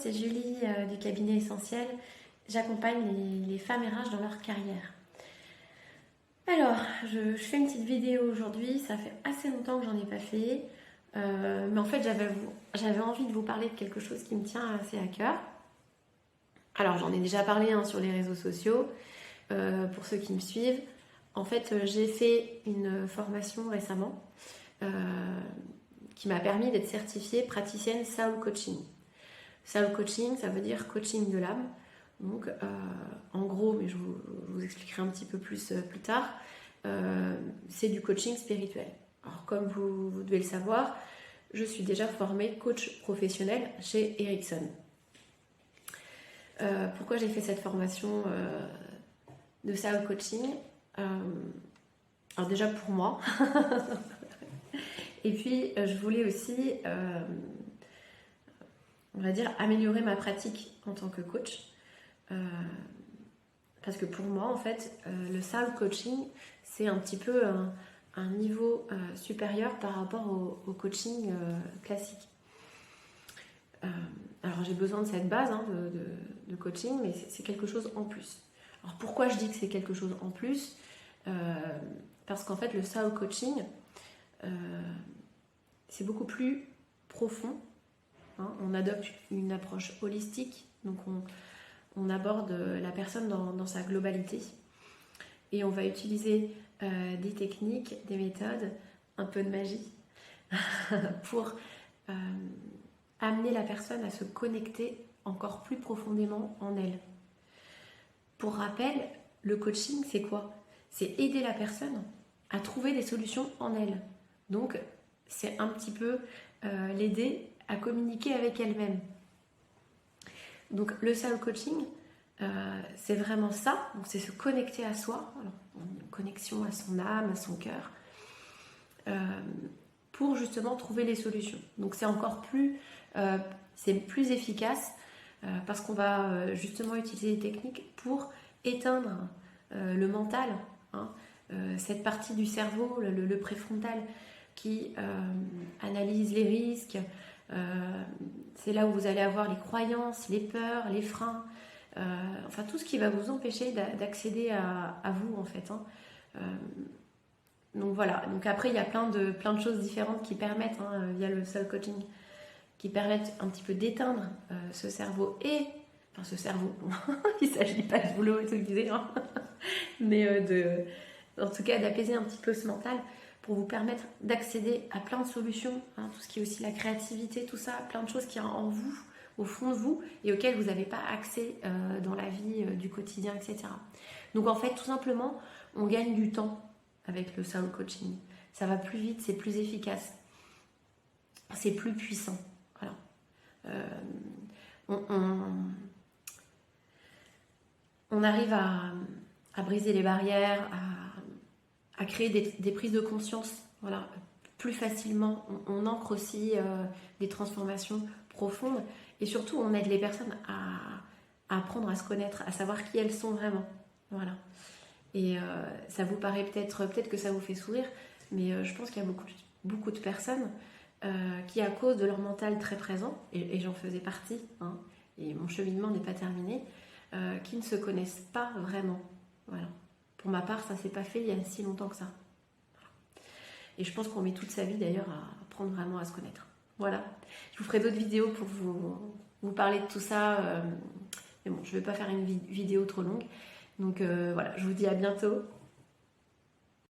c'est Julie du cabinet Essentiel. J'accompagne les femmes RH dans leur carrière. Alors, je fais une petite vidéo aujourd'hui, ça fait assez longtemps que j'en ai pas fait. Mais en fait, j'avais envie de vous parler de quelque chose qui me tient assez à cœur. Alors, j'en ai déjà parlé sur les réseaux sociaux, pour ceux qui me suivent. En fait, j'ai fait une formation récemment qui m'a permis d'être certifiée praticienne Soul Coaching. Soul Coaching, ça veut dire coaching de l'âme. Donc, en gros, mais je vous expliquerai un petit peu plus plus tard, c'est du coaching spirituel. Alors, comme vous devez le savoir, je suis déjà formée coach professionnel chez Ericsson. Pourquoi j'ai fait cette formation de Soul Coaching? Alors déjà pour moi, et puis je voulais aussi, on va dire, améliorer ma pratique en tant que coach. Parce que pour moi, en fait, le Soul Coaching, c'est un petit peu un niveau supérieur par rapport au coaching classique. Alors j'ai besoin de cette base de coaching, mais c'est quelque chose en plus. Alors pourquoi je dis que c'est quelque chose en plus? Parce qu'en fait, le Soul Coaching, c'est beaucoup plus profond. On adopte une approche holistique, donc on aborde la personne dans sa globalité. Et on va utiliser des techniques, des méthodes, un peu de magie pour amener la personne à se connecter encore plus profondément en elle. Pour rappel, le coaching, c'est quoi? C'est aider la personne à trouver des solutions en elle. Donc, c'est un petit peu l'aider à communiquer avec elle-même. Donc, le Soul Coaching, c'est vraiment ça. Donc, c'est se connecter à soi, alors, une connexion à son âme, à son cœur, pour justement trouver les solutions. Donc, c'est encore plus, c'est plus efficace parce qu'on va justement utiliser des techniques pour éteindre le mental, cette partie du cerveau, le préfrontal, qui analyse les risques. C'est là où vous allez avoir les croyances, les peurs, les freins, enfin tout ce qui va vous empêcher d'accéder à vous en fait. Donc voilà, donc après il y a plein de choses différentes qui permettent, via le Soul Coaching, qui permettent un petit peu d'éteindre ce cerveau enfin ce cerveau, il ne s'agit pas de boulot et tout disait, mais en tout cas d'apaiser un petit peu ce mental pour vous permettre d'accéder à plein de solutions, tout ce qui est aussi la créativité, tout ça, plein de choses qui sont en vous, au fond de vous, et auxquelles vous n'avez pas accès dans la vie du quotidien, etc. Donc en fait, tout simplement, on gagne du temps avec le Soul Coaching. Ça va plus vite, c'est plus efficace, c'est plus puissant. Voilà. On arrive à briser les barrières, à créer des prises de conscience, voilà, plus facilement. On ancre aussi des transformations profondes et surtout on aide les personnes à apprendre à se connaître, à savoir qui elles sont vraiment. Voilà. Et ça vous paraît peut-être que ça vous fait sourire, mais je pense qu'il y a beaucoup de personnes qui, à cause de leur mental très présent, et j'en faisais partie, et mon cheminement n'est pas terminé, qui ne se connaissent pas vraiment. Voilà. Pour ma part, ça ne s'est pas fait il y a si longtemps que ça. Et je pense qu'on met toute sa vie d'ailleurs à apprendre vraiment à se connaître. Voilà. Je vous ferai d'autres vidéos pour vous parler de tout ça. Mais bon, je ne vais pas faire une vidéo trop longue. Donc voilà, je vous dis à bientôt.